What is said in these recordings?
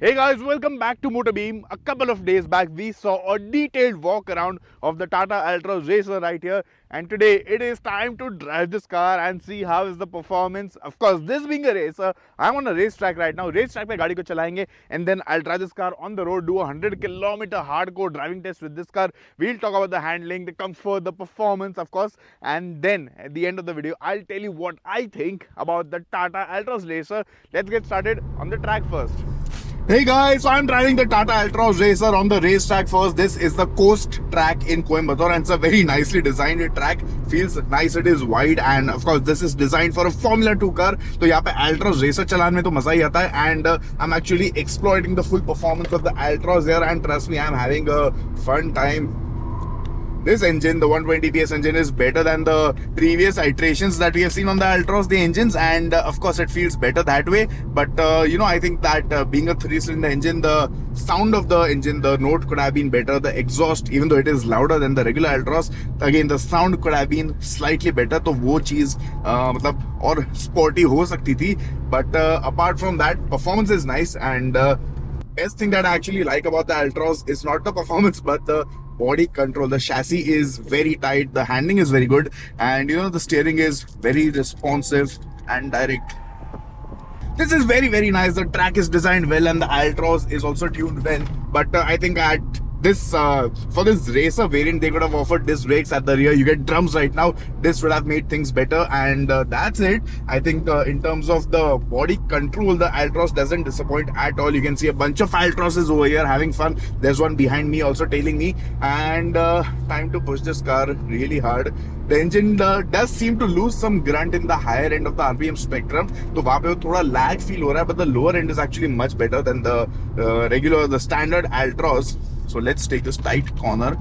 Hey guys, welcome back to Motorbeam. A couple of days back, we saw a detailed walk around of the Tata Altroz Racer right here, and today it is time to drive this car and see how is the performance. Of course, this being a racer, I'm on a racetrack right now. Racetrack पे गाड़ी को चलाएंगे, and then I'll drive this car on the road, do a 100-kilometer hardcore driving test with this car. We'll talk about the handling, the comfort, the performance, of course, and then at the end of the video, I'll tell you what I think about the Tata Altroz Racer. Let's get started on the track first. Hey guys, so I'm driving the Tata Altroz Racer on the racetrack first. This is the coast track in Coimbatore and it's a very nicely designed track. Feels nice, it is wide and of course this is designed for a Formula 2 car. So यहाँ पे Altroz Racer चलाने में तो मजा ही आता है and I'm actually exploiting the full performance of the Altroz here and trust me, I'm having a fun time. This engine, the 120 PS engine, is better than the previous iterations that we have seen on the Altroz, the engines, and of course it feels better that way. But I think that being a 3-cylinder engine, the sound of the engine, the note could have been better. The exhaust, even though it is louder than the regular Altroz, again the sound could have been slightly better. तो वो चीज मतलब और sporty हो सकती थी. But apart from that, performance is nice and best thing that I actually like about the Altroz is not the performance but the body control. The chassis is very tight, the handling is very good, and the steering is very responsive and direct. This is very nice. The track is designed well and the Altroz is also tuned well, but I think at this for this racer variant they could have offered disc brakes at the rear. You get drums right now. This would have made things better, and that's it. I think in terms of the body control, the Altroz doesn't disappoint at all. You can see a bunch of Altrozes over here having fun. There's one behind me also tailing me, and time to push this car really hard. The engine does seem to lose some grunt in the higher end of the RPM spectrum. तो वहाँ पे थोड़ा lag feel हो रहा है, but the lower end is actually much better than the standard Altroz. So let's take this tight corner.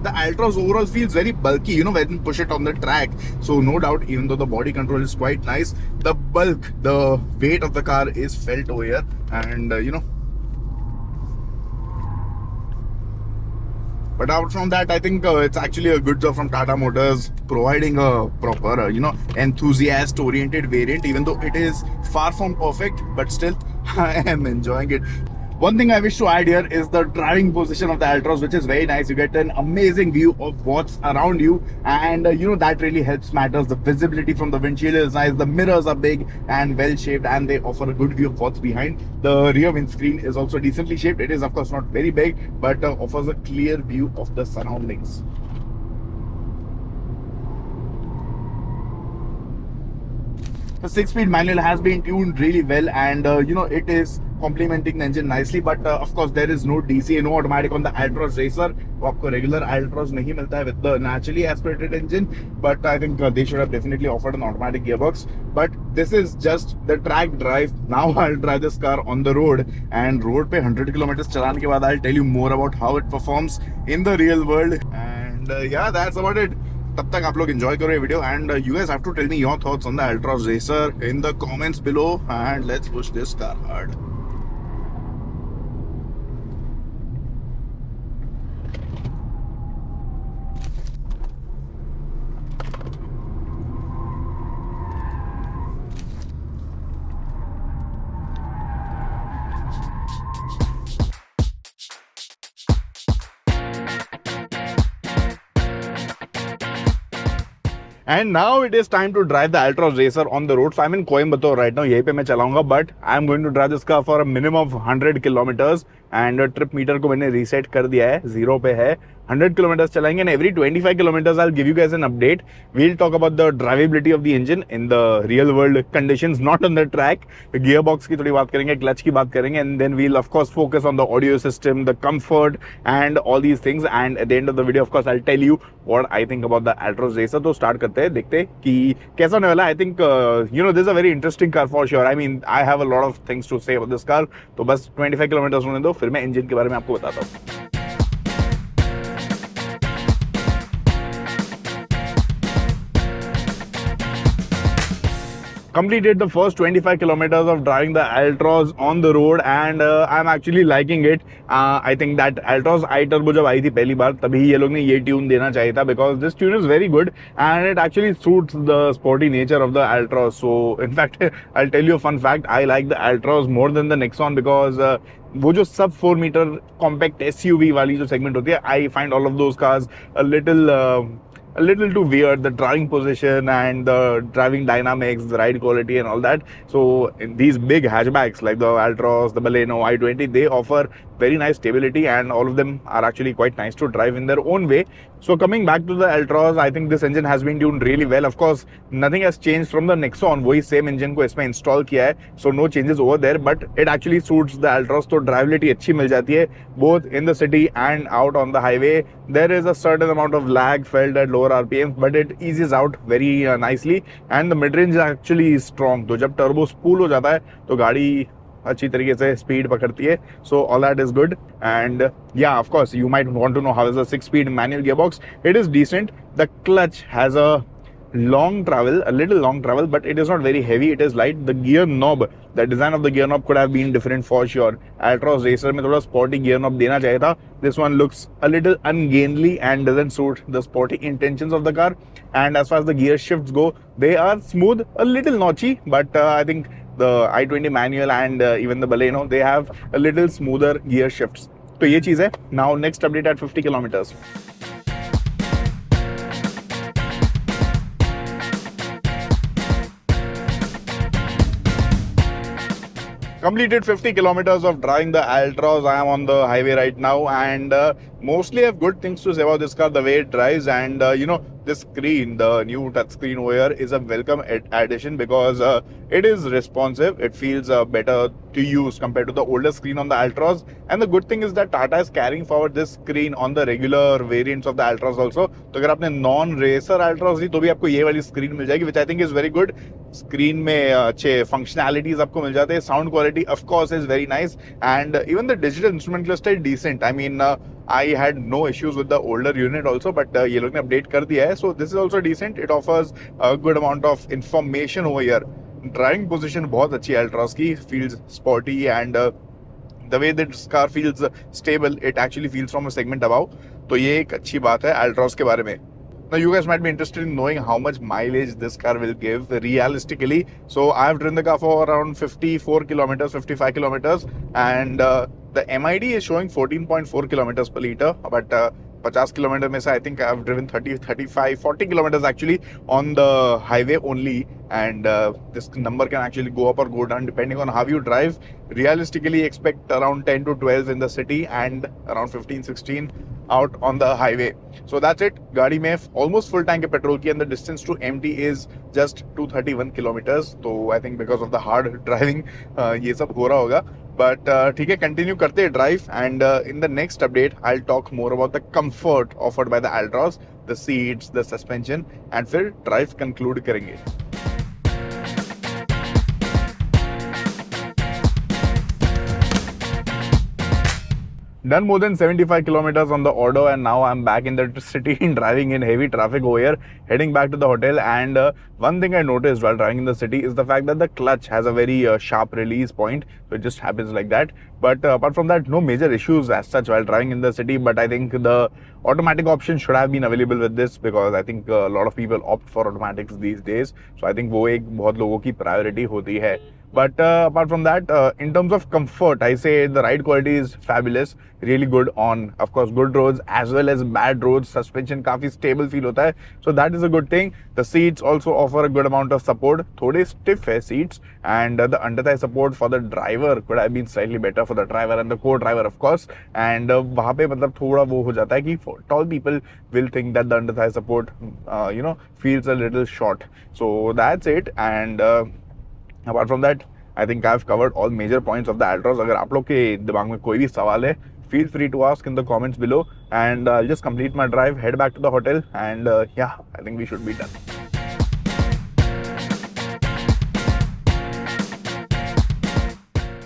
The Altroz overall feels very bulky, when you push it on the track. So no doubt, even though the body control is quite nice, the bulk, the weight of the car is felt over here. And but out from that, I think it's actually a good job from Tata Motors providing a proper, enthusiast-oriented variant, even though it is far from perfect, but still, I am enjoying it. One thing I wish to add here is the driving position of the Altroz, which is very nice. You get an amazing view of what's around you, and that really helps matters. The visibility from the windshield is nice. The mirrors are big and well shaped, and they offer a good view of what's behind. The rear windscreen is also decently shaped. It is of course not very big, but offers a clear view of the surroundings. The 6-speed manual has been tuned really well, and it is complementing the engine nicely. But of course there is no DC, no automatic on the Altroz Racer. वो आपको regular Altroz नहीं मिलता है with the naturally aspirated engine. But I think they should have definitely offered an automatic gearbox. But this is just the track drive. Now I'll drive this car on the road, and road पे 100 kilometers चलाने के बाद I'll tell you more about how it performs in the real world. And yeah, that's about it. तब तक आप लोग enjoy करो ये video, and you guys have to tell me your thoughts on the Altroz Racer in the comments below, and let's push this car hard. And now it is time to drive the Altroz Racer on the road. So I'm in Coimbatore right now. यहीं पे मैं चलाऊंगा, but I'm going to drive this car for a minimum of 100 kilometers. And trip meter को मैंने reset कर दिया है, 0 पे है. 100 kilometers चलाएंगे, and every 25 kilometers I'll give you guys an update. We'll talk about the drivability of the engine in the real world conditions, not on the track. Gearbox की थोड़ी बात करेंगे, clutch की बात करेंगे, and then we'll of course focus on the audio system, the comfort, and all these things. And at the end of the video, of course, I'll tell you what I think about the Altroz Racer. तो start करते हैं, देखते हैं कि कैसा होने वाला है. I think this is a very interesting car for sure. I mean, I have a lot of things to say about this car. तो बस 25 kilometers होने दो, फिर मैं इंजन के बारे में आपको बताता हूँ. completed the first 25 kilometers of driving the Altroz on the road, and I'm actually liking it. I think that Altroz iTurbo जब आई थी पहली बार तभी ये लोग ने ये ट्यून देना चाहिए था, because this tune is very good and it actually suits the sporty nature of the Altroz. So in fact I'll tell you a fun fact, I like the Altroz more than the Nexon because वो जो सब 4 metre compact SUV वाली जो segment होती है, I find all of those cars a little too weird, the driving position and the driving dynamics, the ride quality and all that. So in these big hatchbacks like the Altroz, the Baleno, i20, they offer very nice stability, and all of them are actually quite nice to drive in their own way. So coming back to the Altroz, I think this engine has been tuned really well. Of course, nothing has changed from the Nexon. वही same engine को इसमें install किया है, so no changes over there. But it actually suits the Altroz, तो drivability अच्छी मिल जाती है both in the city and out on the highway. There is a certain amount of lag felt at lower RPM, but it eases out very nicely. And the mid-range is actually strong. तो जब turbo spool हो जाता है तो गाड़ी अच्छी तरीके से स्पीड पकड़ती है. So all that is good. And yeah, of course you might want to know how is the 6-speed manual gearbox. It is decent. The clutch has a little long travel, but it is not very heavy. It is light. The gear knob, the design of the gear knob could have been different for sure. Altroz Racer में थोड़ा sporty gear knob देना चाहिए था. This one looks a little ungainly and doesn't suit the sporty intentions of the car. And as far as the gear shifts go, they are smooth, a little notchy, but I think the i20 manual and even the Baleno, they have a little smoother gear shifts. तो ये चीज है. Now next update at 50 kilometers. Completed 50 kilometers of driving the Altroz. I am on the highway right now, and mostly I have good things to say about this car, the way it drives. And this screen, the new touchscreen over here, is a welcome addition because it is responsive. It feels better to use compared to the older screen on the Altroz. And the good thing is that Tata is carrying forward this screen on the regular variants of the Altroz also. तो अगर आपने non-racer Altroz ली तो भी आपको ये वाली screen मिल जाएगी, which I think is very good. Screen में अच्छे functionalities आपको मिल जाते हैं. Sound quality of course is very nice, and even the digital instrument cluster is decent. I mean, I had no issues with the older unit also, but ये लोग ने update कर दिया है, so this is also decent. It offers a good amount of information over here. Driving position बहुत अच्छी है Altroz की, feels sporty, and the way this car feels stable, it actually feels from a segment above. तो ये एक अच्छी बात है Altroz के बारे में. Now you guys might be interested in knowing how much mileage this car will give realistically. So I have driven the car for around 54 kilometers, 55 kilometers, and the MID is showing 14.4 kilometers per liter, but 50 kilometer में से I think I have driven 30, 35, 40 kilometers actually on the highway only, and this number can actually go up or go down depending on how you drive. Realistically expect around 10 to 12 in the city and around 15, 16 out on the highway. So that's it. गाड़ी में almost full tank है petrol की, and the distance to empty is just 231 kilometers. So I think because of the hard driving ये सब हो रहा होगा. But ठीक है, continue करते हैं drive, and in the next update I'll talk more about the comfort offered by the Altroz, the seats, the suspension, and फिर drive conclude करेंगे. Done more than 75 kilometers on the auto, and now I'm back in the city driving in heavy traffic over here, heading back to the hotel. And one thing I noticed while driving in the city is the fact that the clutch has a very sharp release point, so it just happens like that. But apart from that, no major issues as such while driving in the city. But I think the automatic option should have been available with this, because I think a lot of people opt for automatics these days. So I think वो एक बहुत लोगों की priority होती है. But apart from that, in terms of comfort, I say the ride quality is fabulous, really good on, of course, good roads as well as bad roads. Suspension काफी stable feel होता है, so that is a good thing. The seats also offer a good amount of support. थोड़े stiff है seats, and the under-thigh support for the driver could have been slightly better for the driver and the co-driver, of course. And वहाँ पे मतलब थोड़ा वो हो जाता है कि tall people will think that the under-thigh support, feels a little short. So that's it. And apart from that, I think I've covered all major points of the Altroz. अगर आप लोग के दिमाग में कोई भी सवाल है, feel free to ask in the comments below, and I'll just complete my drive, head back to the hotel, and yeah, I think we should be done.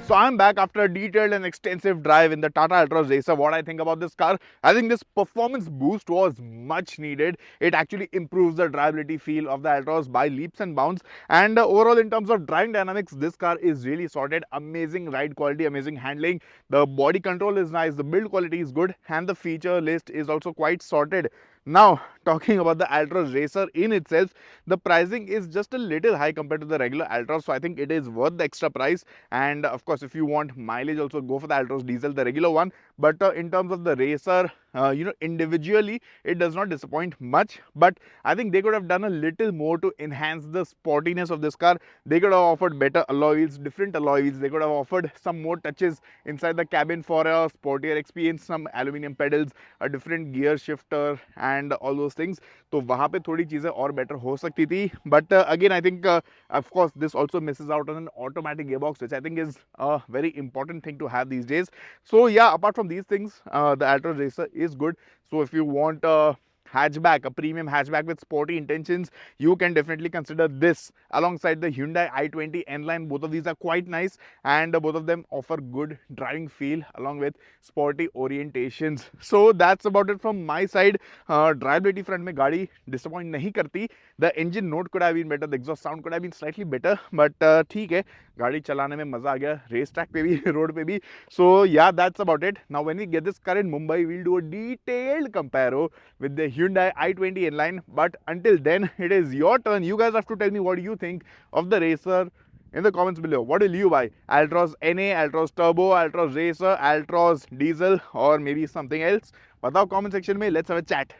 So I'm back after a detailed and extensive drive in the Tata Altroz Racer. What I think about this car, I think this performance boost was much needed. It actually improves the drivability feel of the Altroz by leaps and bounds. And overall, in terms of driving dynamics, this car is really sorted. Amazing ride quality, amazing handling. The body control is nice, the build quality is good, and the feature list is also quite sorted. Now, talking about the Altroz Racer in itself, the pricing is just a little high compared to the regular Altroz, so I think it is worth the extra price. And of course, if you want mileage, also go for the Altroz diesel, the regular one. But in terms of the Racer, individually, it does not disappoint much. But I think they could have done a little more to enhance the sportiness of this car. They could have offered better alloy wheels, different alloy wheels. They could have offered some more touches inside the cabin for a sportier experience, some aluminum pedals, a different gear shifter, and all those things. तो वहाँ पे थोड़ी चीज़ें और better हो सकती थी. But again, I think of course this also misses out on an automatic gearbox, which I think is a very important thing to have these days. So yeah, apart from these things, the Altroz Racer is good. So if you want hatchback, a premium hatchback with sporty intentions, you can definitely consider this alongside the Hyundai i20 N-Line. Both of these are quite nice, and both of them offer good driving feel along with sporty orientations. So that's about it from my side. Drivability front में गाड़ी disappoint नहीं करती. The engine note could have been better, the exhaust sound could have been slightly better, but ठीक है, गाड़ी चलाने में मजा आ गया, रेस ट्रैक पे भी, रोड पे भी. So yeah, that's about it. Now when we get this car in Mumbai, we'll do a detailed comparo with the Hyundai i20 N-Line. But until then, it is your turn. You guys have to tell me what you think of the Racer in the comments below. What will you buy? Altroz NA, Altroz Turbo, Altroz Racer, Altroz Diesel, or maybe something else? बताओ comment section में. Let's have a chat.